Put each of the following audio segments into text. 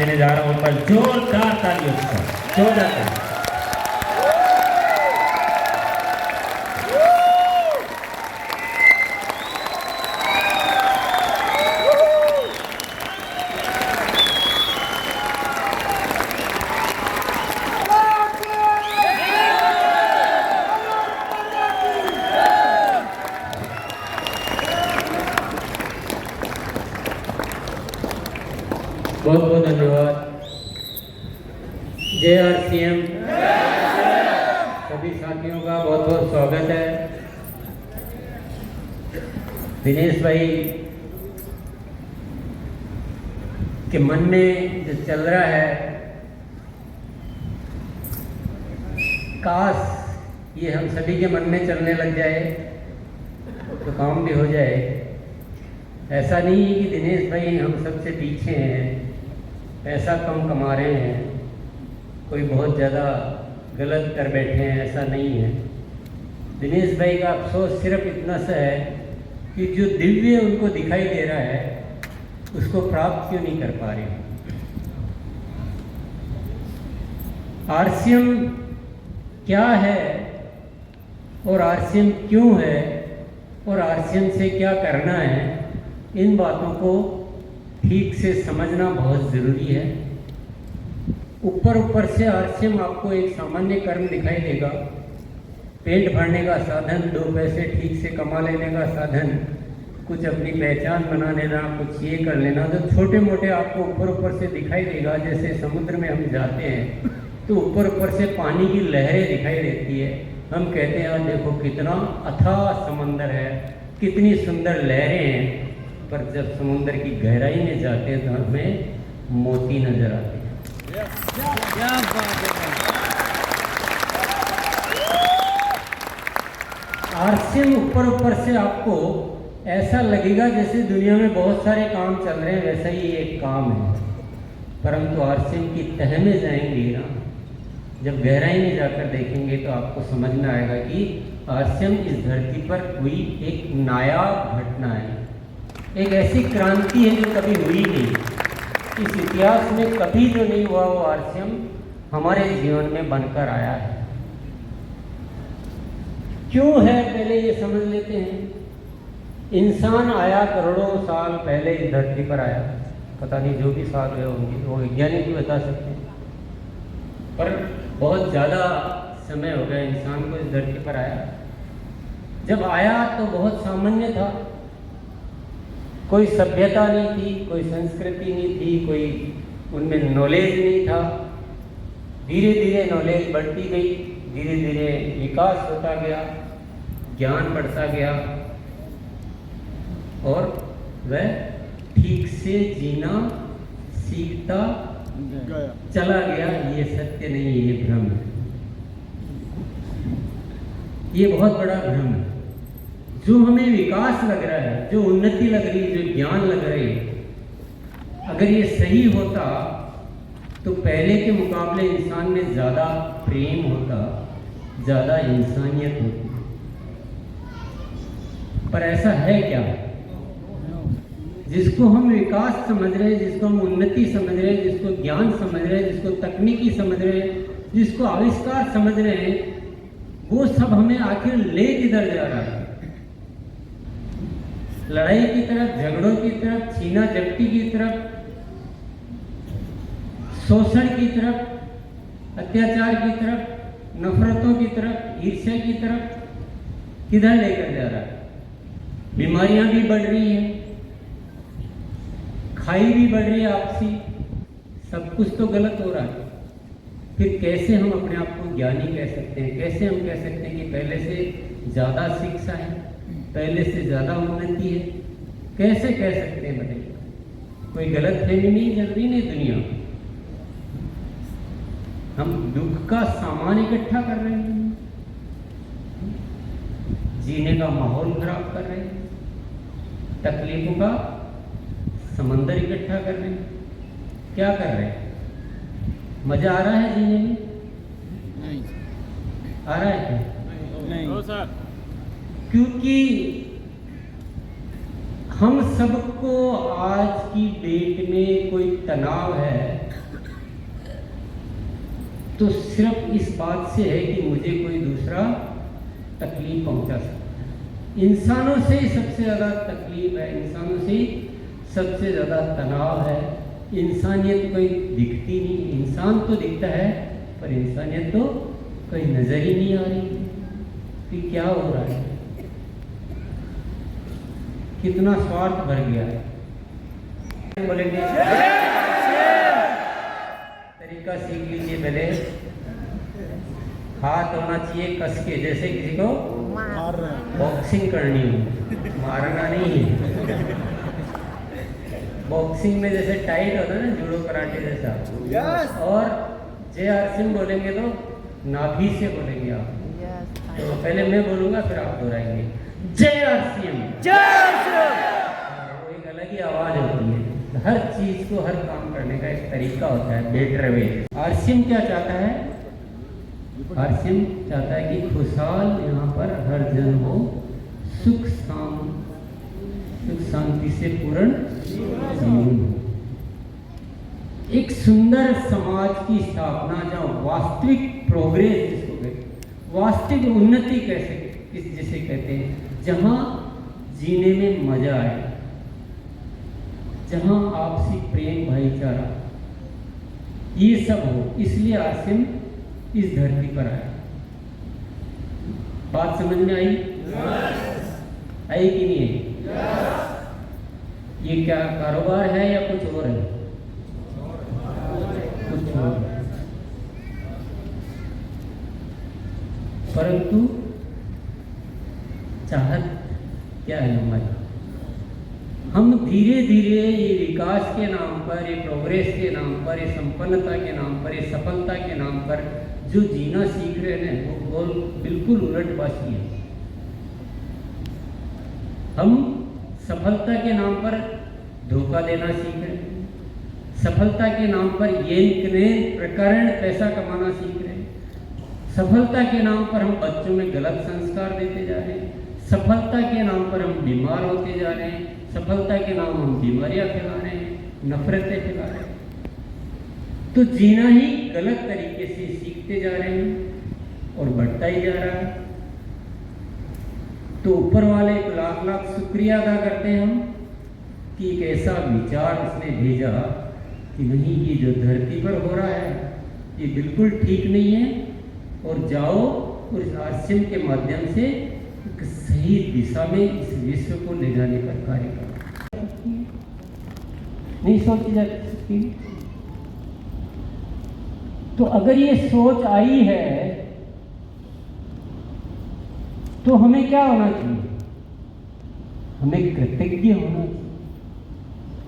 देने जा रहा हूं पर जोरदार तालियों से, जोरदार तालियों। बहुत बहुत धन्यवाद। जय आरसीएम। सभी साथियों का बहुत बहुत स्वागत है। दिनेश भाई के मन में जो चल रहा है, काश ये हम सभी के मन में चलने लग जाए तो काम भी हो जाए। ऐसा नहीं है कि दिनेश भाई हम सबसे पीछे हैं, पैसा कम कमा रहे हैं, कोई बहुत ज़्यादा गलत कर बैठे हैं, ऐसा नहीं है। दिनेश भाई का अफसोस सिर्फ इतना सा है कि जो दिव्य उनको दिखाई दे रहा है उसको प्राप्त क्यों नहीं कर पा रहे। आरसीएम क्या है और आरसीएम क्यों है और आरसीएम से क्या करना है, इन बातों को ठीक से समझना बहुत ज़रूरी है। ऊपर से आरसीएम आपको एक सामान्य कर्म दिखाई देगा, पेट भरने का साधन, 2 पैसे ठीक से कमा लेने का साधन, कुछ अपनी पहचान बना लेना, कुछ ये कर लेना, तो छोटे मोटे आपको ऊपर से दिखाई देगा। जैसे समुद्र में हम जाते हैं तो ऊपर से पानी की लहरें दिखाई देती है, हम कहते हैं यार देखो कितना अथाह समंदर है, कितनी सुंदर लहरें हैं। पर जब समुद्र की गहराई में जाते हैं तो हमें मोती नजर आते हैं। आरसीएम ऊपर से आपको ऐसा लगेगा जैसे दुनिया में बहुत सारे काम चल रहे हैं, वैसा ही एक काम है। परंतु आरसीएम की तह में जाएंगे ना, जब गहराई में जाकर देखेंगे तो आपको समझ में आएगा कि आरसीएम इस धरती पर कोई एक नायाब घटना है, एक ऐसी क्रांति है जो कभी हुई नहीं। इस इतिहास में कभी जो नहीं हुआ वो आरसीएम हमारे जीवन में बनकर आया है। क्यों है पहले ये समझ लेते हैं। इंसान आया करोड़ों साल पहले इस धरती पर आया, पता नहीं जो भी साल हुए होंगे वो वैज्ञानिक भी बता सकते हैं, पर बहुत ज़्यादा समय हो गया इंसान को इस धरती पर आया। जब आया तो बहुत सामान्य था, कोई सभ्यता नहीं थी, कोई संस्कृति नहीं थी, कोई उनमें नॉलेज नहीं था। धीरे धीरे नॉलेज बढ़ती गई, धीरे धीरे विकास होता गया, ज्ञान बढ़ता गया और वह ठीक से जीना सीखता चला गया। ये सत्य नहीं है, ये भ्रम है, ये बहुत बड़ा भ्रम है। जो हमें विकास लग रहा है, जो उन्नति लग रही है, जो ज्ञान लग रही है, अगर ये सही होता तो पहले के मुकाबले इंसान में ज़्यादा प्रेम होता, ज़्यादा इंसानियत होती। पर ऐसा है क्या? जिसको हम विकास समझ रहे हैं, जिसको हम उन्नति समझ रहे हैं, जिसको ज्ञान समझ रहे हैं, जिसको तकनीकी समझ रहे हैं, जिसको आविष्कार समझ रहे हैं, वो सब हमें आखिर ले किधर जा रहा है? लड़ाई की तरफ, झगड़ों की तरफ, छीना झपटी की तरफ, शोषण की तरफ, अत्याचार की तरफ, नफरतों की तरफ, ईर्ष्या की तरफ किधर लेकर जा रहा है? बीमारियां भी बढ़ रही हैं, खाई भी बढ़ रही है आपसी, सब कुछ तो गलत हो रहा है। फिर कैसे हम अपने आप को ज्ञानी कह सकते हैं? कैसे हम कह सकते हैं कि पहले से ज़्यादा शिक्षा है, पहले से ज़्यादा उन्नति है? कैसे कह सकते हैं? बताइए। कोई गलत फहमी नहीं चल रही नहीं दुनिया में। हम दुख का सामान इकट्ठा कर रहे हैं, जीने का माहौल खराब कर रहे हैं, तकलीफों का समंदर इकट्ठा कर रहे हैं। क्या कर रहे हैं? मजा आ रहा है जीने में? नहीं। आ रहा है क्या? नहीं सर। क्योंकि हम सबको आज की डेट में कोई तनाव है, तो सिर्फ इस बात से है कि मुझे कोई दूसरा तकलीफ पहुंचा सकता है। इंसानों से सबसे ज़्यादा तकलीफ है, इंसानों से सबसे ज़्यादा तनाव है। इंसानियत कोई दिखती नहीं, इंसान तो दिखता है पर इंसानियत तो कोई नज़र ही नहीं आ रही कि क्या हो रहा है, कितना स्वार्थ भर गया है। बोलेंगे तरीका सीख लीजिए। पहले हाथ होना चाहिए कस के, जैसे किसी को बॉक्सिंग करनी हो, मारना नहीं है। बॉक्सिंग में जैसे टाइट होता है ना, जूडो कराटे जैसा। और जय हर सिंह बोलेंगे तो नाभि से बोलेंगे आप। तो पहले मैं बोलूंगा फिर आप दोहराएंगे। जय हर सिंह, वो एक अलग ही आवाज होती है। हर चीज को, हर काम करने का एक तरीका होता है, बेटर वे। आरसीएम क्या चाहता है? आरसीएम चाहता है कि खुशहाल यहाँ पर हर जन हो, सुख शांति से पूर्ण जीवन हो, एक सुंदर समाज की स्थापना, जहाँ वास्तविक प्रोग्रेस जिसको कहते, वास्तविक उन्नति कैसे जिसे कहते हैं, जहाँ जीने में मजा आए, जहाँ आपसी प्रेम भाईचारा ये सब हो। इसलिए आसिम इस धरती पर आया। बात समझ में आई? आई कि नहीं आई? ये क्या कारोबार है या कुछ और है? कुछ और। परंतु चाहत क्या है हमारी? हम धीरे धीरे ये विकास के नाम पर, ये प्रोग्रेस के नाम पर, ये संपन्नता के नाम पर, ये सफलता के नाम पर जो जीना सीख रहे हैं वो बिल्कुल उलटबाजी है। हम सफलता के नाम पर धोखा देना सीख रहे हैं, सफलता के नाम पर ये प्रकरण पैसा कमाना सीख रहे हैं, सफलता के नाम पर हम बच्चों में गलत संस्कार देते जा रहे हैं, सफलता के नाम पर हम बीमार होते जा रहे हैं, सफलता के नाम हम बीमारियां फैला रहे हैं, नफरतें फैला रहे हैं। तो जीना ही गलत तरीके से सीखते जा रहे हैं और बढ़ता ही जा रहा है। तो ऊपर वाले को लाख लाख शुक्रिया अदा करते हैं हम कि एक ऐसा विचार उसने भेजा कि नहीं, ये जो धरती पर हो रहा है ये बिल्कुल ठीक नहीं है, और जाओ और इस आश्रम के माध्यम से एक सही दिशा में इस विश्व को ले जाने का कार्य करो। नहीं सोची जा सकती? तो अगर ये सोच आई है तो हमें क्या होना चाहिए? हमें कृतज्ञ होना चाहिए,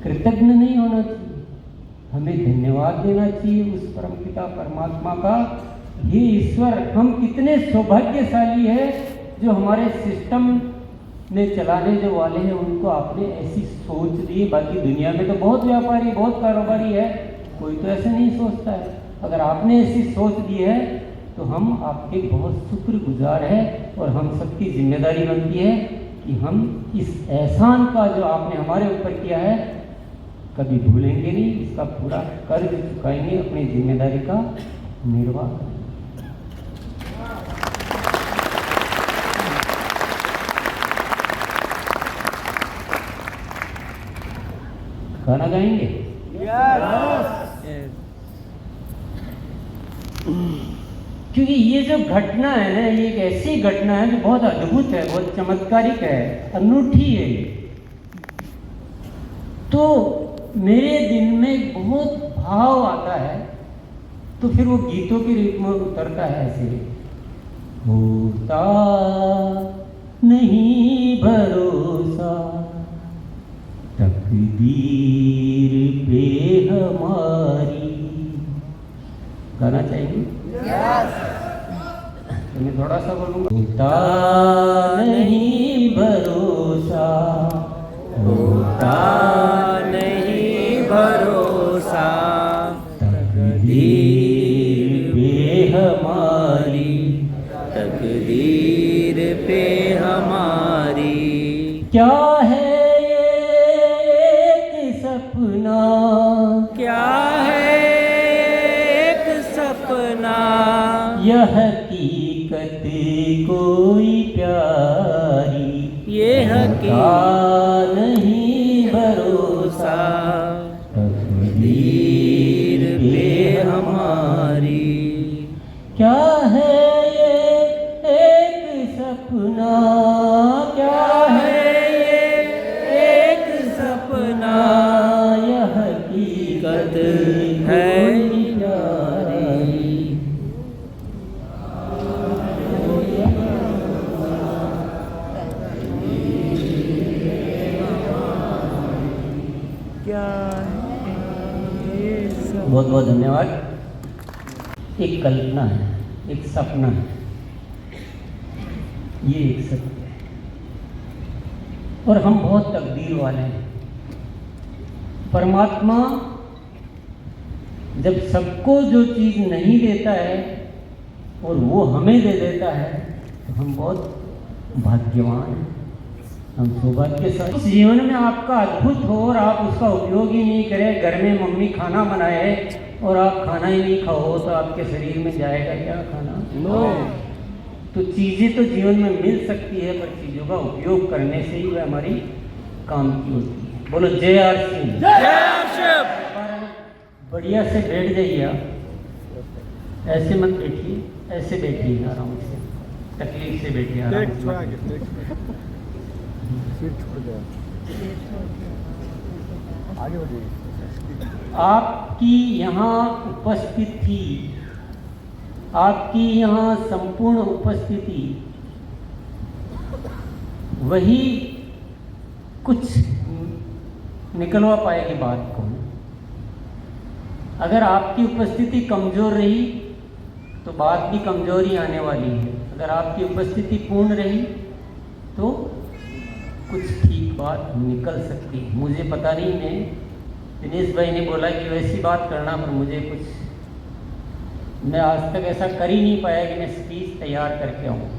कृतज्ञ नहीं होना चाहिए। हमें धन्यवाद देना चाहिए उस परमपिता परमात्मा का। हे ईश्वर, हम कितने सौभाग्यशाली है जो हमारे सिस्टम में चलाने जो वाले हैं उनको आपने ऐसी सोच दी। बाकी दुनिया में तो बहुत व्यापारी, बहुत कारोबारी है, कोई तो ऐसे नहीं सोचता है। अगर आपने ऐसी सोच दी है तो हम आपके बहुत शुक्रगुजार हैं, और हम सबकी जिम्मेदारी बनती है कि हम इस एहसान का जो आपने हमारे ऊपर किया है कभी भूलेंगे नहीं, इसका पूरा कर्ज चुकाएंगे, अपनी जिम्मेदारी का निर्वाह करेंगे। गाना गाएंगे? क्योंकि ये जो घटना है ना, ये एक ऐसी घटना है जो बहुत अद्भुत है, बहुत चमत्कारिक है, अनूठी है। तो मेरे दिल में बहुत भाव आता है, तो फिर वो गीतों के रूप में उतरता है ऐसे। होता नहीं भरोसा तकदीर पे हमारी। गाना चाहिए? तो मैं थोड़ा सा बोलूँगा। होता नहीं भरोसा, होता नहीं भरोसा तकदीर पे हमारी, तकदीर पे हमारी। क्या है एक सपना, क्या है एक सपना, हकीकत कोई प्यारी, ये हकीकत नहीं भरोसा तकदीर पे हमारी। क्या है ये एक सपना, क्या है ये एक सपना, यह हकीकत है कोई प्यारी। क्या बहुत बहुत धन्यवाद। एक कल्पना है, एक सपना है, ये एक सत्य है, और हम बहुत तकदीर वाले हैं। परमात्मा जब सबको जो चीज़ नहीं देता है और वो हमें दे देता है तो हम बहुत भाग्यवान हैं, हम सौभाग्यशाली। जीवन में आपका अद्भुत हो और आप उसका उपयोग ही नहीं करें, घर में मम्मी खाना बनाए और आप खाना ही नहीं खाओ तो आपके शरीर में जाएगा क्या खाना? तो चीज़ें तो जीवन में मिल सकती है, पर चीज़ों का उपयोग करने से ही वह हमारी काम की होती है। बोलो जय आर सिंह। बढ़िया से बैठ जाइए आप, ऐसे मत बैठिए, ऐसे बैठिए आराम से, तकलीफ से बैठिए आराम से। आगे बढ़िए। आपकी यहाँ उपस्थिति, आपकी यहाँ संपूर्ण उपस्थिति वही कुछ निकलवा पाएगी बात को। अगर आपकी उपस्थिति कमज़ोर रही तो बात भी कमज़ोर ही आने वाली है, अगर आपकी उपस्थिति पूर्ण रही तो कुछ ठीक बात निकल सकती है। मुझे पता नहीं, मैं दिनेश भाई ने बोला कि वैसी बात करना, पर मुझे कुछ, मैं आज तक ऐसा कर ही नहीं पाया कि मैं स्पीच तैयार करके आऊँ।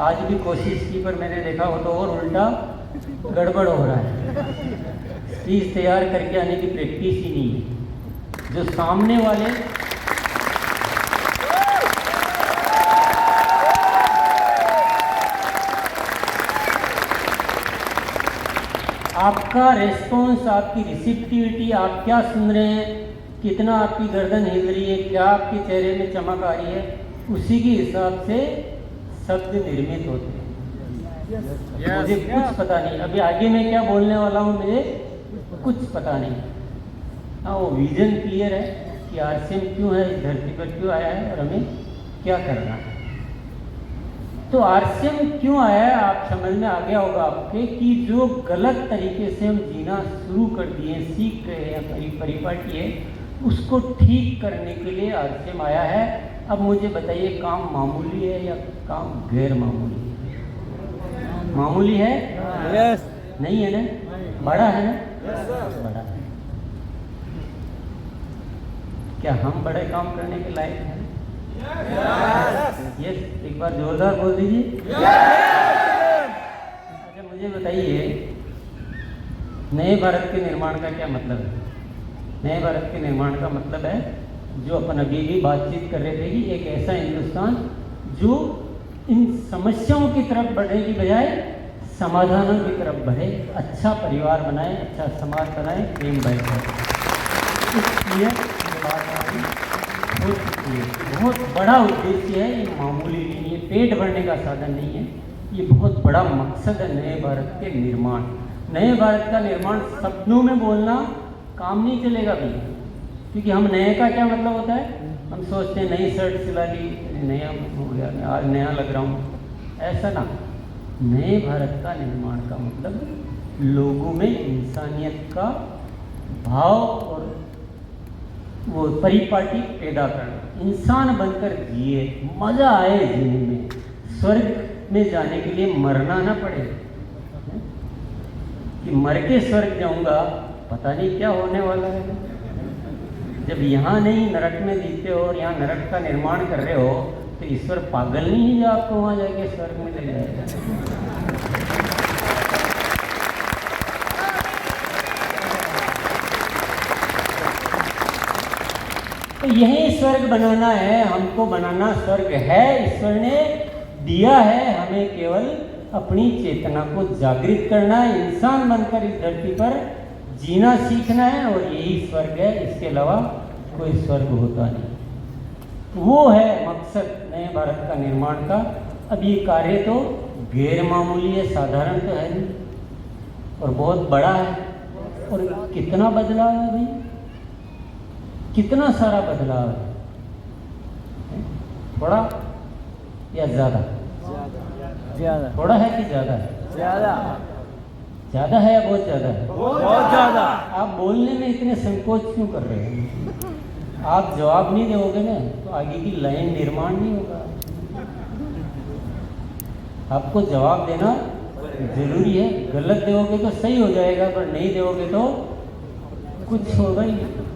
आज भी कोशिश की पर मैंने देखा वो तो और उल्टा गड़बड़ हो रहा है। स्पीच तैयार करके आने की प्रैक्टिस ही नहीं है। जो सामने वाले आपका रेस्पॉन्स, आपकी रिसिप्टिविटी, आप क्या सुन रहे हैं, कितना आपकी गर्दन हिल रही है, क्या आपके चेहरे में चमक आ रही है, उसी के हिसाब से शब्द निर्मित होते हैं। मुझे कुछ पता नहीं, अभी आगे मैं क्या बोलने वाला हूँ मुझे कुछ पता नहीं। हाँ, वो विजन क्लियर है कि आरसीएम क्यों है, इस धरती पर क्यों आया है और हमें क्या करना है। तो आरसीएम क्यों आया है आप समझ में आ गया होगा आपके, कि जो गलत तरीके से हम जीना शुरू कर दिए, सीख रहे हैं, परिपाटी है, उसको ठीक करने के लिए आरसीएम आया है। अब मुझे बताइए, काम मामूली है या काम गैर मामूली है? मामूली है? यस। नहीं है ना? बड़ा है ना? बड़ा है। क्या हम बड़े काम करने के लायक हैं? यस। एक बार जोरदार बोल दीजिए। अच्छा मुझे बताइए, नए भारत के निर्माण का क्या मतलब है? नए भारत के निर्माण का मतलब है, जो अपन अभी भी बातचीत कर रहे थे, कि एक ऐसा हिंदुस्तान जो इन समस्याओं की तरफ बढ़ने की बजाय समाधानों की तरफ बढ़े, अच्छा परिवार बनाए, अच्छा समाज बनाए, प्रेम भाईचारा। इसलिए बात हमारी हो चुकी है। बहुत बड़ा उद्देश्य है, ये मामूली नहीं है, पेट भरने का साधन नहीं है, ये बहुत बड़ा मकसद है नए भारत के निर्माण। नए भारत का निर्माण सपनों में बोलना काम नहीं चलेगा भी, क्योंकि हम नए का क्या मतलब होता है, हम सोचते हैं नई शर्ट सिला ली, नया हो गया, मैं आज नया लग रहा हूँ, ऐसा ना। नए भारत का निर्माण का मतलब लोगों में इंसानियत का भाव और वो परिपाटी पैदा करना, इंसान बनकर जिए, मजा आए जीने में, स्वर्ग में जाने के लिए मरना ना पड़े, कि मर के स्वर्ग जाऊंगा, पता नहीं क्या होने वाला है। जब यहाँ नहीं नरक में जीते हो और यहाँ नरक का निर्माण कर रहे हो, तो ईश्वर पागल नहीं है जो आपको वहाँ जाके स्वर्ग में ले जाएगा। तो यही स्वर्ग बनाना है, हमको बनाना स्वर्ग है। ईश्वर ने दिया है, हमें केवल अपनी चेतना को जागृत करना है, इंसान बनकर इस धरती पर जीना सीखना है, और यही स्वर्ग है। इसके अलावा कोई स्वर्ग होता नहीं। वो है मकसद नए भारत का निर्माण का। अब ये कार्य तो गैर मामूली है, साधारण तो है नहीं, और बहुत बड़ा है। और कितना बदलाव है भाई, कितना सारा बदलाव है। थोड़ा या ज़्यादा? ज्यादा थोड़ा है कि ज़्यादा है? ज्यादा ज़्यादा है या बहुत ज़्यादा है? बहुत ज्यादा। आप बोलने में इतने संकोच क्यों कर रहे हैं? आप जवाब नहीं दोगे ना तो आगे की लाइन निर्माण नहीं होगा। आपको जवाब देना जरूरी है। गलत दोगे तो सही हो जाएगा, पर नहीं दोगे तो कुछ होगा ही नहीं।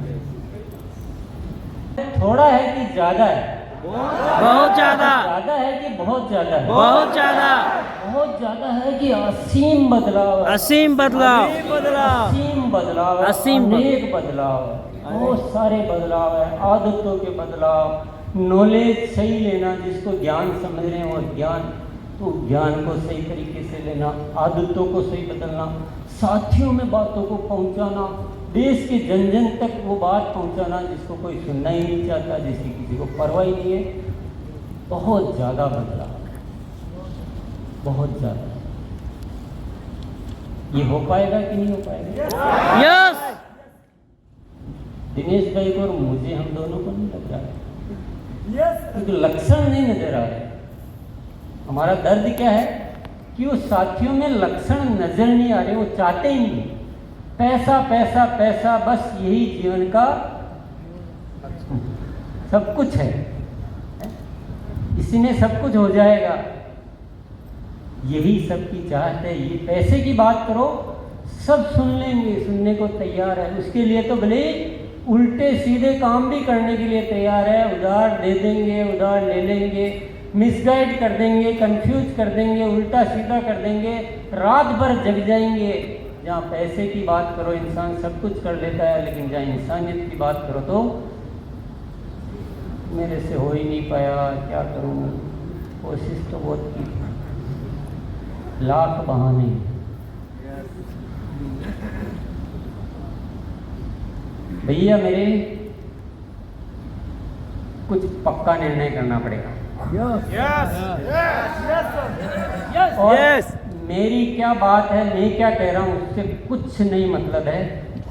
थोड़ा है कि ज़्यादा है? बहुत ज्यादा। ज़्यादा है कि बहुत ज़्यादा है? बहुत ज्यादा। बहुत ज़्यादा है कि असीम बदलाव है? असीम बदलाव। असीम बदलाव है, असीम अनेक बदलाव है, बहुत सारे बदलाव है। आदतों के बदलाव, नॉलेज सही लेना, जिसको ज्ञान समझ रहे हैं वो ज्ञान, तो ज्ञान को सही तरीके से लेना, आदतों को सही बदलना, साथियों में बातों को पहुंचाना, देश के जन जन तक वो बात पहुंचाना जिसको कोई सुनना ही नहीं चाहता, जिसकी किसी को परवाह ही नहीं है। बहुत ज़्यादा बदलाव, बहुत ज़्यादा। ये हो पाएगा कि नहीं हो पाएगा? यस। दिनेश भाई को और मुझे, हम दोनों को नहीं लग रहा है, क्योंकि लक्षण नहीं नजर आ रहे। हमारा दर्द क्या है कि वो साथियों में लक्षण नजर नहीं आ रहे, वो चाहते ही नहीं। पैसा पैसा पैसा, बस यही जीवन का सब कुछ है, इसी में सब कुछ हो जाएगा, यही सबकी चाहत है। ये पैसे की बात करो, सब सुन लेंगे, सुनने को तैयार है। उसके लिए तो भले उल्टे सीधे काम भी करने के लिए तैयार है। उधार दे देंगे, उधार ले लेंगे, मिसगाइड कर देंगे, कंफ्यूज कर देंगे, उल्टा सीधा कर देंगे, रात भर जग जाएंगे। जहाँ पैसे की बात करो इंसान सब कुछ कर लेता है, लेकिन जहाँ इंसानियत की बात करो तो मेरे से हो ही नहीं पाया, क्या करूँ, कोशिश तो बहुत की, लाख बहाने। भैया मेरे कुछ पक्का निर्णय करना पड़ेगा। और मेरी क्या बात है, मैं क्या कह रहा हूँ उससे कुछ नहीं मतलब है।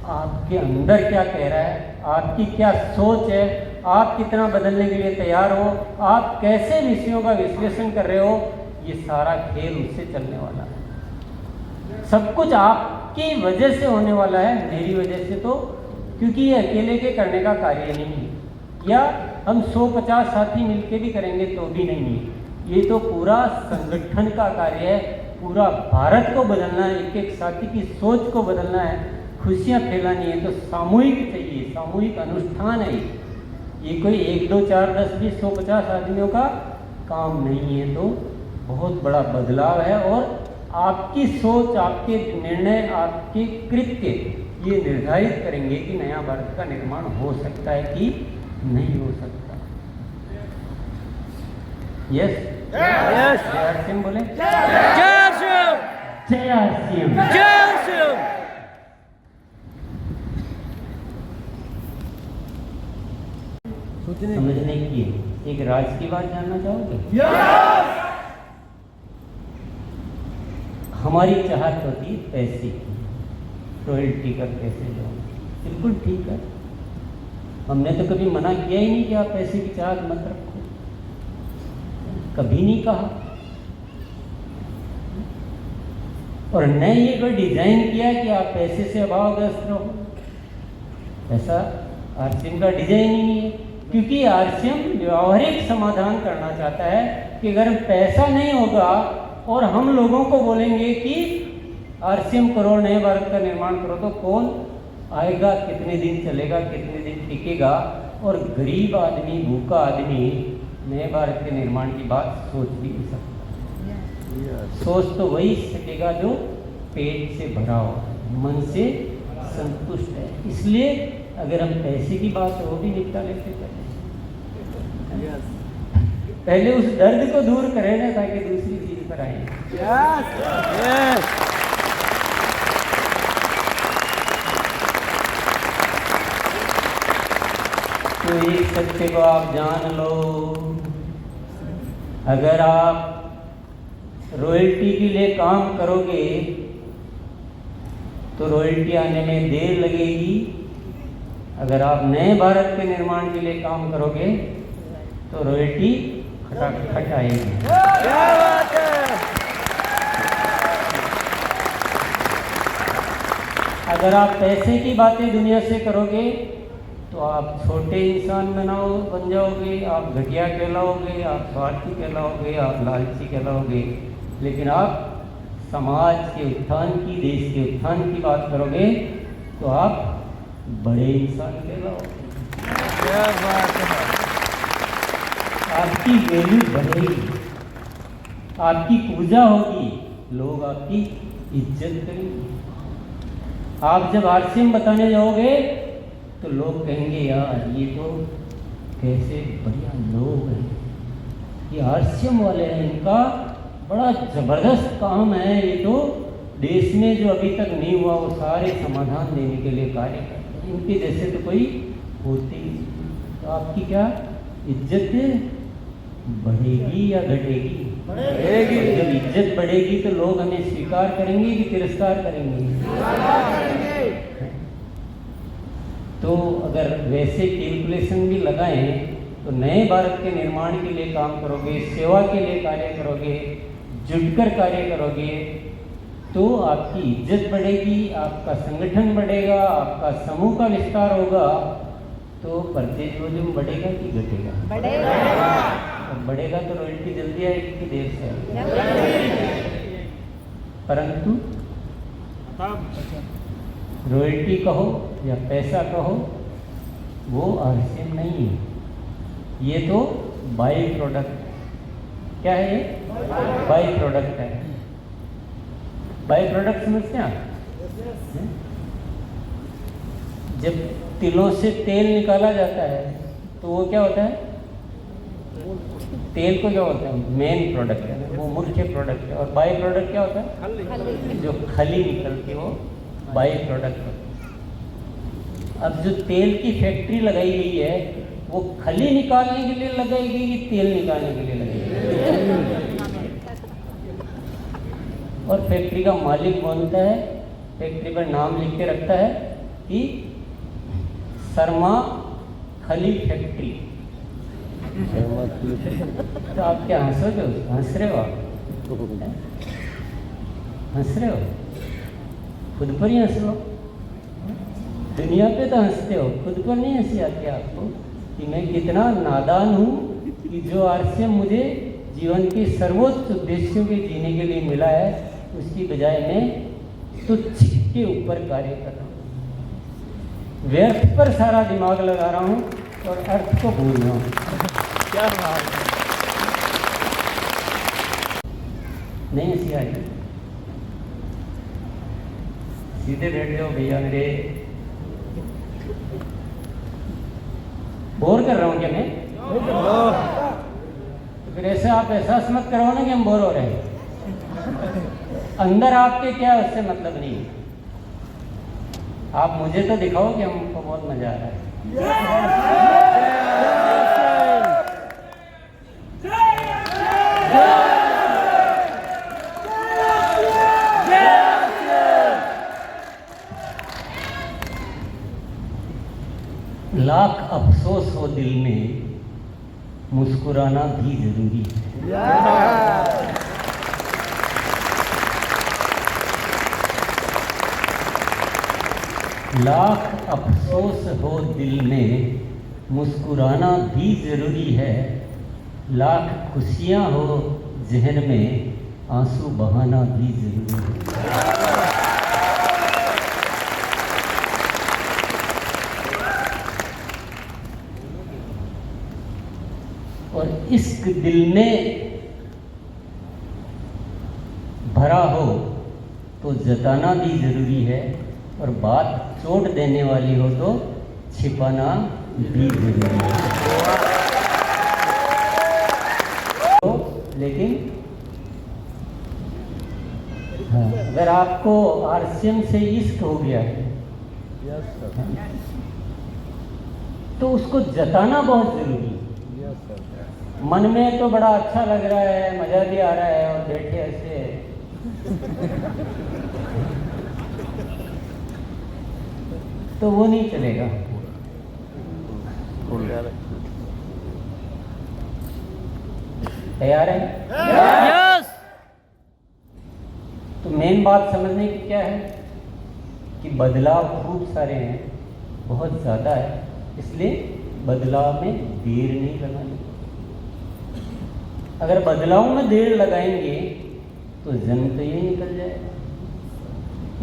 आपके अंदर क्या कह रहा है, आपकी क्या सोच है, आप कितना बदलने के लिए तैयार हो, आप कैसे विषयों का विश्लेषण कर रहे हो, ये सारा खेल उससे चलने वाला है। सब कुछ आपकी वजह से होने वाला है, मेरी वजह से तो, क्योंकि ये अकेले के करने का कार्य नहीं है, या हम 150 साथी मिलके भी करेंगे तो भी नहीं है। ये तो पूरा संगठन का कार्य है, पूरा भारत को बदलना है, एक एक साथी की सोच को बदलना है, खुशियाँ फैलानी है, तो सामूहिक चाहिए, सामूहिक अनुष्ठान है। ये कोई 1 2 4 10 20 150 आदमियों का काम नहीं है। तो बहुत बड़ा बदलाव है, और आपकी सोच, आपके निर्णय, आपके कृत्य ये निर्धारित करेंगे कि नया भारत का निर्माण हो सकता है कि नहीं हो सकता। Yes yes. जय सिंह बोले, जय श्री जय सिंह। जय श्री। समझने की एक राज की बात जानना चाहोगे? हमारी चाहत होती है पैसे की, रॉयल्टी का पैसे लो, बिल्कुल ठीक है, हमने तो कभी मना किया ही नहीं कि आप पैसे की चाहत मत रखो, कभी नहीं कहा। और न ये कोई डिजाइन किया कि आप पैसे से अभावग्रस्त रहो, ऐसा आरसीएम का डिजाइन ही नहीं है। क्योंकि आरसीएम व्यवहारिक समाधान करना चाहता है कि अगर पैसा नहीं होगा और हम लोगों को बोलेंगे कि आरसीएम करो, नए भारत का निर्माण करो, तो कौन आएगा, कितने दिन चलेगा, कितने दिन टिकेगा? और गरीब आदमी, भूखा आदमी नए भारत के निर्माण की बात सोच भी नहीं सकता। सोच तो वही सकेगा जो पेट से भरा हो, मन से संतुष्ट है। इसलिए अगर हम पैसे की बात है वो भी निपटा लेते पहले उस दर्द को दूर करें ना, ताकि दूसरी चीज पर आए। Yes. तो एक सत्य को आप जान लो, अगर आप रॉयल्टी के लिए काम करोगे तो रॉयल्टी आने में देर लगेगी। अगर आप नए भारत के निर्माण के लिए काम करोगे तो रॉयल्टी खटाखट आएगी। क्या बात है। अगर आप पैसे की बातें दुनिया से करोगे तो आप छोटे इंसान बन जाओगे, आप घटिया कहलाओगे, आप स्वार्थी कहलाओगे, आप लालची कहलाओगे। लेकिन आप समाज के उत्थान की, देश के उत्थान की बात करोगे तो आप बड़े इंसान कहलाओगे। क्या बात है। आपकी वैल्यू बढ़ेगी, आपकी पूजा होगी, लोग आपकी इज्जत करेंगे। आप जब आरसीएम बताने जाओगे तो लोग कहेंगे यार ये तो कैसे बढ़िया लोग हैं, ये आरसीएम वाले हैं, इनका बड़ा ज़बरदस्त काम है, ये तो देश में जो अभी तक नहीं हुआ वो सारे समाधान देने के लिए कार्य करते हैं, इनके जैसे तो कोई होते ही नहीं। तो आपकी क्या इज्जत बढ़ेगी या घटेगी? बढ़ेगी। जब इज्जत बढ़ेगी तो लोग हमें स्वीकार करेंगे कि तिरस्कार करेंगे? तो अगर वैसे कैलकुलेशन भी लगाएं तो नए भारत के निर्माण के लिए काम करोगे, सेवा के लिए कार्य करोगे, जुटकर कार्य करोगे तो आपकी इज्जत बढ़ेगी, आपका संगठन बढ़ेगा, आपका समूह का विस्तार होगा। तो परचेज वॉल्यूम बढ़ेगा कि घटेगा? बढ़ेगा। और बढ़ेगा तो रॉयल्टी जल्दी आएगी कि देर से आएगी? परंतु रॉयल्टी कहो या पैसा कहो वो आरसीएम नहीं है, ये तो बाई प्रोडक्ट है। क्या है ये? बाई प्रोडक्ट है। बाई प्रोडक्ट समझते हैं आप? जब तिलों से तेल निकाला जाता है तो वो क्या होता है? तेल को क्या होता है? मेन प्रोडक्ट है, वो मुख्य प्रोडक्ट है। और बाई प्रोडक्ट क्या होता है? जो खली निकलती है वो बाई प्रोडक्ट होता है। अब जो तेल की फैक्ट्री लगाई गई है वो खली निकालने के लिए लगाई गई कि तेल निकालने के लिए लगाई गई? और फैक्ट्री का मालिक बनता है, फैक्ट्री पर नाम लिख के रखता है कि शर्मा खली फैक्ट्री। तो आप क्या हंसोगे? हंस रहे हो? आप हंस रहे हो? खुद पर ही हंस लो। दुनिया पे तो हंसते हो, खुद पर नहीं हंसी आती आपको कि मैं कितना नादान हूँ कि जो आरसीएम मुझे जीवन के सर्वोच्च उद्देश्यों के जीने के लिए मिला है उसकी बजाय मैं तुच्छ के ऊपर कार्य कर रहा हूँ, व्यर्थ पर सारा दिमाग लगा रहा हूँ और अर्थ को भूल रहा हूँ। क्या बात है। नहीं हंसी आ रही? सीधे बैठ जाओ भैया, मेरे बोर कर रहा हूँ क्या मैं? तो फिर ऐसे आप एहसास मत करो ना कि हम बोर हो रहे हैं। अंदर आपके क्या है उससे मतलब नहीं है। आप मुझे तो दिखाओ कि हमको बहुत मजा आ रहा है। लाख अफसोस हो दिल में, मुस्कुराना भी जरूरी है। लाख अफसोस हो दिल में, मुस्कुराना भी जरूरी है। लाख खुशियाँ हो जहन में, आंसू बहाना भी जरूरी है। और इश्क दिल में भरा हो तो जताना भी जरूरी है, और बात चोट देने वाली हो तो छिपाना भी जरूरी है। तो लेकिन हाँ, अगर आपको आरसीएम से इश्क हो गया है यस सर, तो उसको जताना बहुत जरूरी है। यस सर, मन में तो बड़ा अच्छा लग रहा है, मजा भी आ रहा है और बैठे ऐसे तो वो नहीं चलेगा। तैयार है? यस। तो मेन बात समझने की क्या है कि बदलाव खूब सारे हैं, बहुत ज़्यादा है, इसलिए बदलाव में देर नहीं लगानी। अगर बदलाव में देर लगाएंगे तो जन्म तो ये निकल जाएगा।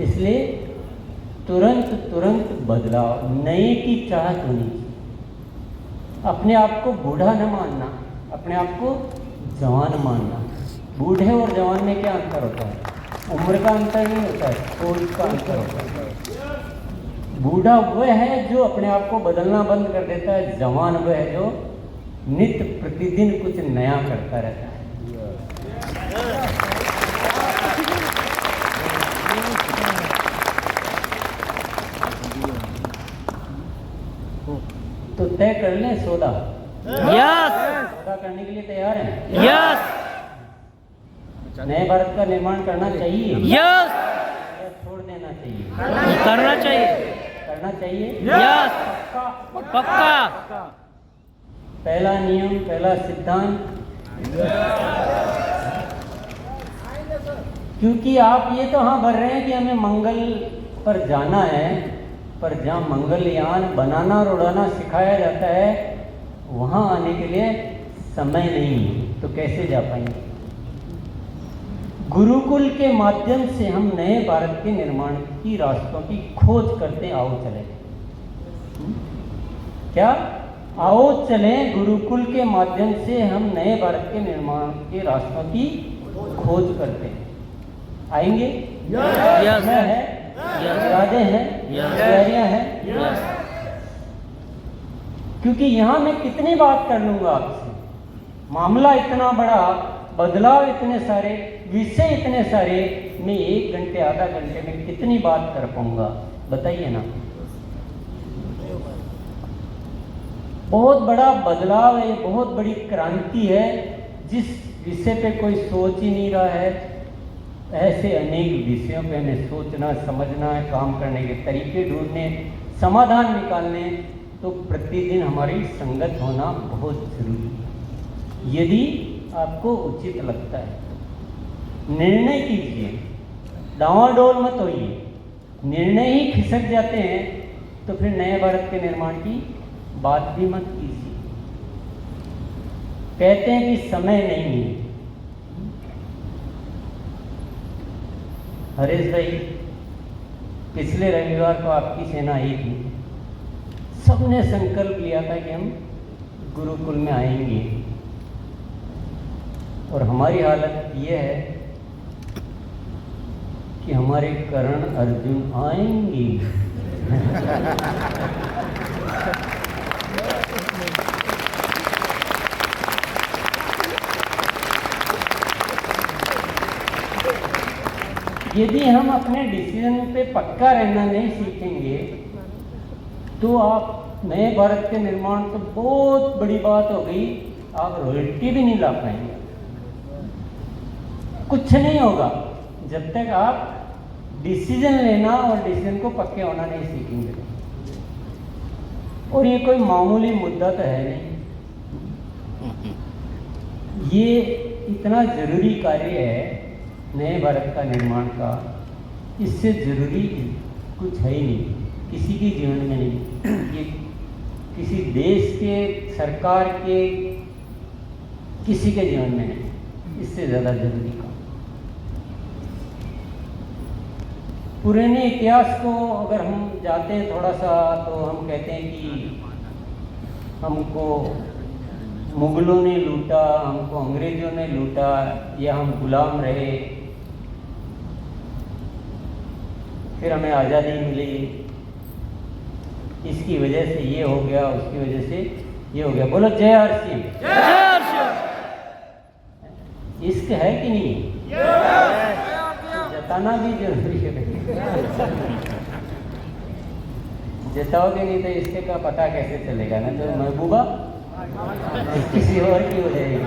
इसलिए तुरंत तुरंत बदलाव, नए की चाहत होनी चाहिए। अपने आप को बूढ़ा न मानना, अपने आप को जवान मानना। बूढ़े और जवान में क्या अंतर होता है? उम्र का अंतर नहीं होता है, सोच का अंतर होता है। बूढ़ा वह है जो अपने आप को बदलना बंद कर देता है, जवान वह है जो नित्य प्रतिदिन कुछ नया करता रहता है। तो तय कर लें सौदा। यस। सौदा करने के लिए तैयार हैं? यस। नए भारत का निर्माण करना चाहिए यस। या छोड़ देना चाहिए? करना चाहिए। करना चाहिए। यस। पक्का? पक्का। पहला नियम, पहला सिद्धांत, क्योंकि आप ये तो हाँ भर रहे हैं कि हमें मंगल पर जाना है, पर जहाँ मंगलयान बनाना और उड़ाना सिखाया जाता है वहाँ आने के लिए समय नहीं है, तो कैसे जा पाएंगे? गुरुकुल के माध्यम से हम नए भारत के निर्माण की रास्तों की खोज करते आओ चले। क्या? आओ चले, गुरुकुल के माध्यम से हम नए भारत के निर्माण के रास्तों की खोज करते हैं। आएंगे? यस। समय है, इरादे हैं, तैयारियां हैं। क्योंकि यहाँ मैं कितनी बात कर लूंगा आपसे, मामला इतना बड़ा, बदलाव इतने सारे, विषय इतने सारे, मैं 1 घंटे आधा घंटे में कितनी बात कर पाऊंगा? बताइए ना। बहुत बड़ा बदलाव है, बहुत बड़ी क्रांति है, जिस विषय पे कोई सोच ही नहीं रहा है। ऐसे अनेक विषयों पे हमें सोचना, समझना है, काम करने के तरीके ढूंढने, समाधान निकालने, तो प्रतिदिन हमारी संगत होना बहुत जरूरी है। यदि आपको उचित लगता है निर्णय कीजिए, डावाडोल मत होइए। निर्णय ही खिसक जाते हैं तो फिर नए भारत के निर्माण की बात भी मत कीजिए। कहते हैं कि समय नहीं है। हरीश भाई, पिछले रविवार को आपकी सेना आई थी, सबने संकल्प लिया था कि हम गुरुकुल में आएंगे, और हमारी हालत ये है कि हमारे कर्ण अर्जुन आएंगे। यदि हम अपने डिसीजन पे पक्का रहना नहीं सीखेंगे तो आप नए भारत के निर्माण तो बहुत बड़ी बात हो गई, आप रॉयल्टी भी नहीं ला पाएंगे। कुछ नहीं होगा जब तक आप डिसीजन लेना और डिसीजन को पक्के होना नहीं सीखेंगे। और ये कोई मामूली मुद्दा तो है नहीं, ये इतना जरूरी कार्य है नए भारत का निर्माण का, इससे जरूरी कुछ है ही नहीं किसी के जीवन में नहीं। ये किसी देश के, सरकार के, किसी के जीवन में नहीं, इससे ज़्यादा जरूरी काम। पुराने इतिहास को अगर हम जाते हैं थोड़ा सा, तो हम कहते हैं कि हमको मुगलों ने लूटा, हमको अंग्रेजों ने लूटा, या हम गुलाम रहे, फिर हमें आज़ादी मिली, इसकी वजह से ये हो गया, उसकी वजह से ये हो गया। बोलो जय हरसिंह। इश्क है कि नहीं? जताना भी जरूरी है। जताओगे नहीं तो इसके का पता कैसे चलेगा ना, तो महबूबा किसी और की हो जाएगी।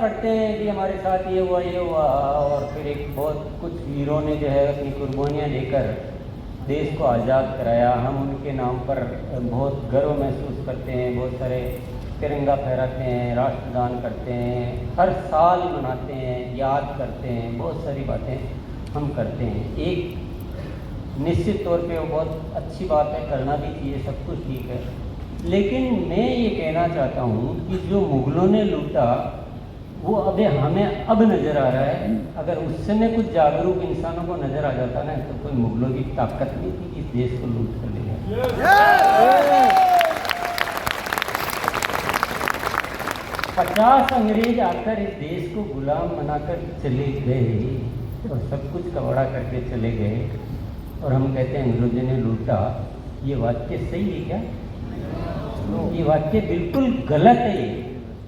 पढ़ते हैं कि हमारे साथ ये हुआ, और फिर एक बहुत कुछ वीरों ने जो है अपनी कुर्बानियाँ देकर देश को आज़ाद कराया। हम उनके नाम पर बहुत गर्व महसूस करते हैं, बहुत सारे तिरंगा फहराते हैं, राष्ट्रदान करते हैं, हर साल मनाते हैं, याद करते हैं, बहुत सारी बातें हम करते हैं। एक निश्चित तौर पे वो बहुत अच्छी बात है, करना भी चाहिए, सब कुछ ठीक है। लेकिन मैं ये कहना चाहता हूँ कि जो मुग़लों ने लूटा वो अभी हमें अब नज़र आ रहा है। अगर उस समय कुछ जागरूक इंसानों को नज़र आ जाता ना, तो कोई मुग़लों की ताकत नहीं थी कि इस देश को लूट कर ले जाए। 50 अंग्रेज आकर इस देश को गुलाम बनाकर चले गए और सब कुछ कबाड़ा करके चले गए, और हम कहते हैं अंग्रेजों ने लूटा। ये वाक्य सही है क्या? ये वाक्य बिल्कुल गलत है।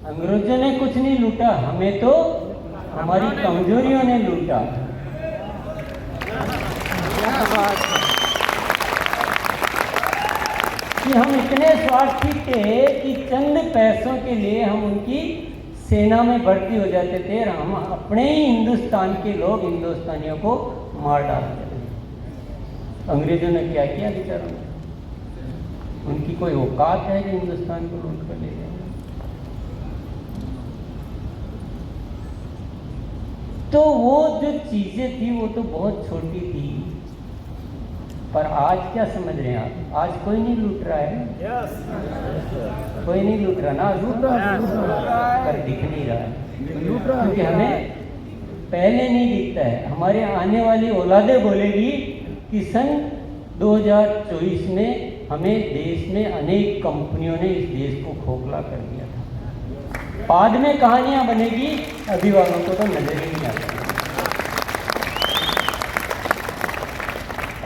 अंग्रेजों ने कुछ नहीं लूटा, हमें तो हमारी कमजोरियों ने लूटा। कि हम इतने स्वार्थी थे कि चंद पैसों के लिए हम उनकी सेना में भर्ती हो जाते थे, और हम अपने ही हिंदुस्तान के लोग हिंदुस्तानियों को मार डालते थे। अंग्रेजों ने क्या किया बेचारों ने? उनकी कोई औकात है कि हिंदुस्तान को लूट कर ले जाए? तो वो जो चीजें थी वो तो बहुत छोटी थी, पर आज क्या समझ रहे हैं आप? आज कोई नहीं लूट रहा है। कोई नहीं लूट रहा ना, पर दिख नहीं रहा है, क्योंकि हमें पहले नहीं दिखता है। हमारे आने वाली औलादें बोलेगी कि सन 2024 में हमें देश में अनेक कंपनियों ने इस देश को खोखला कर दिया था। बाद में कहानियां बनेगी, अभी वालों को तो नजर ही नहीं आता।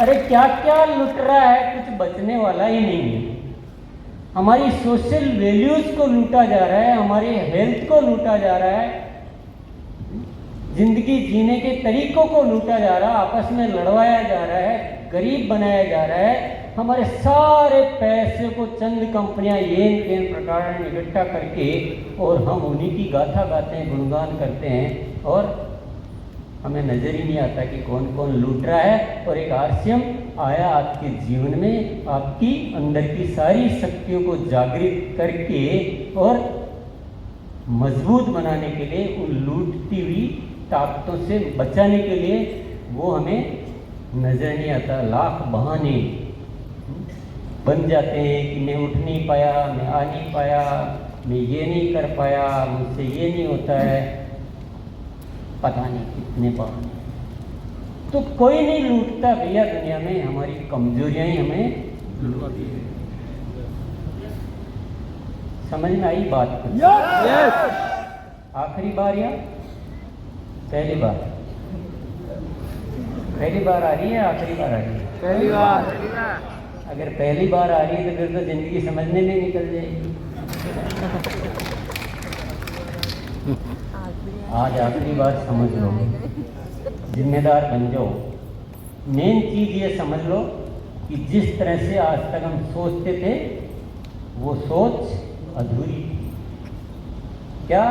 अरे क्या क्या लुट रहा है, कुछ बचने वाला ही नहीं है। हमारी सोशल वैल्यूज को लूटा जा रहा है, हमारी हेल्थ को लूटा जा रहा है, जिंदगी जीने के तरीकों को लूटा जा रहा है, आपस में लड़वाया जा रहा है, गरीब बनाया जा रहा है। हमारे सारे पैसे को चंद कंपनियां येन तेन प्रकार इकट्ठा करके, और हम उन्हीं की गाथा गाते हैं, गुणगान करते हैं, और हमें नजर ही नहीं आता कि कौन कौन लूट रहा है। और एक आरसीएम आया आपके जीवन में, आपकी अंदर की सारी शक्तियों को जागृत करके और मजबूत बनाने के लिए, उन लूटती हुई ताकतों से बचाने के लिए वो हमें नजर नहीं आता। लाख बहाने बन जाते हैं कि मैं उठ नहीं पाया, मैं आ नहीं पाया, मैं ये नहीं कर पाया, मुझसे ये नहीं होता है, पता नहीं कितने बहाने। तो कोई नहीं लूटता भैया दुनिया में, हमारी कमजोरियां ही हमें लूटती है। समझ में आई बात? आखिरी बार या पहली बार? पहली बार आ रही है, आखिरी बार आ रही है? पहली बार। अगर पहली बार आ रही है तो फिर तो जिंदगी समझने में निकल जाएगी। आज आखिरी बार समझ लो, जिम्मेदार बन जाओ। मेन चीज ये समझ लो कि जिस तरह से आज तक हम सोचते थे वो सोच अधूरी थी। क्या?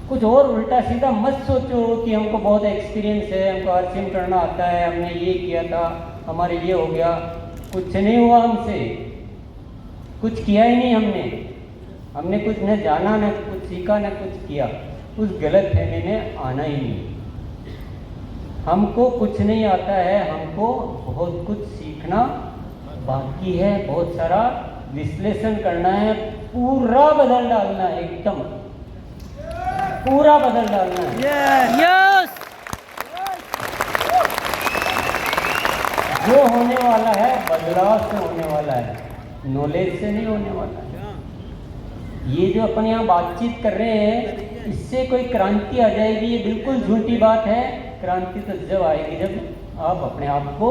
कुछ और उल्टा सीधा मत सोचो कि हमको बहुत एक्सपीरियंस है, हमको आरसीएम करना आता है, हमने ये किया था, हमारे ये हो गया। कुछ नहीं हुआ हमसे, कुछ किया ही नहीं हमने कुछ न जाना, न कुछ सीखा, न कुछ किया। उस गलत फहमी में आना ही नहीं। हमको कुछ नहीं आता है, हमको बहुत कुछ सीखना बाकी है, बहुत सारा विश्लेषण करना है, पूरा बदल डालना है, एकदम पूरा बदल डालना है। यस। जो होने वाला है बदलाव से होने वाला है, नॉलेज से नहीं होने वाला है। ये जो अपन यहाँ बातचीत कर रहे हैं इससे कोई क्रांति आ जाएगी, ये बिल्कुल झूठी बात है। क्रांति तो जब आएगी जब आप अपने आप को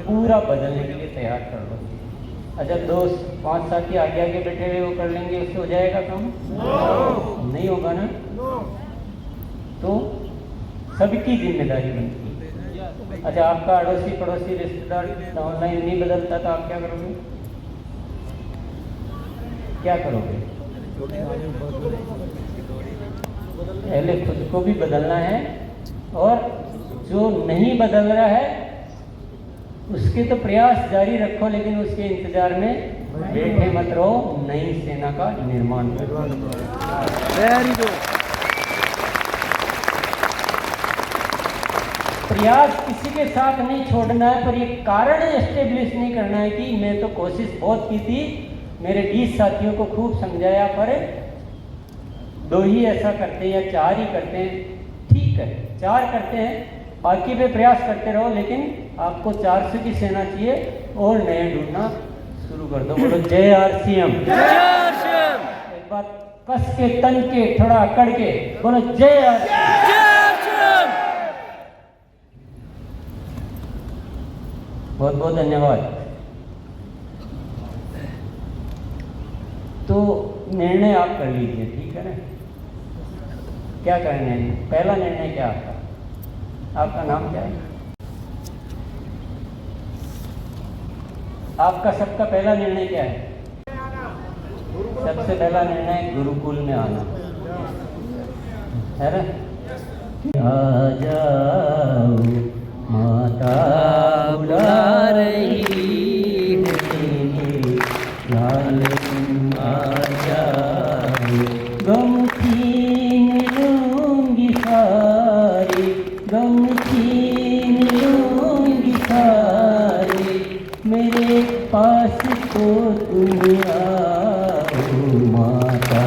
पूरा बदलने के लिए तैयार कर लो। अच्छा, 2-5 साथी आगे आगे बैठे हुए वो कर लेंगे, उससे हो जाएगा काम? नहीं होगा ना। तो सबकी जिम्मेदारी बनती है। अच्छा, आपका अड़ोसी पड़ोसी रिश्तेदार ऑनलाइन नहीं बदलता तो आप क्या करोगे? क्या करोगे? पहले खुद को भी बदलना है, और जो नहीं बदल रहा है उसके तो प्रयास जारी रखो, लेकिन उसके इंतजार में बैठे मत रहो। नई सेना का निर्माण करो। Very good. प्रयास किसी के साथ नहीं छोड़ना है, पर ये कारण एस्टेब्लिश नहीं करना है कि मैं तो कोशिश बहुत की थी, मेरे 20 साथियों को खूब समझाया, पर 2 ही ऐसा करते हैं या 4 ही करते हैं। ठीक है, 4 करते हैं, बाकी पे प्रयास करते रहो, लेकिन आपको 400 की सेना चाहिए और नए ढूंढना शुरू कर दो। बोलो जय RCM। एक बार कस के, तन के, थोड़ा अकड़ के बोलो जय RCM। बहुत बहुत धन्यवाद। तो निर्णय आप कर लीजिए, ठीक है ना? क्या करना है? पहला निर्णय क्या आपका नाम क्या है? आपका सबका पहला निर्णय क्या है? सबसे पहला निर्णय गुरुकुल में आना है ना? आ जाओ माता बुला रही है, लाल आ जाओ, गम छीन लूंगी सारी, गम छीन लूंगी सारी, मेरे पास तो तुम आओ, माता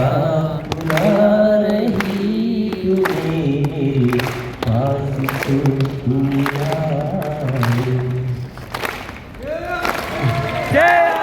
बुला रही तुम्हें, मेरे पास तो तुम आओ। जय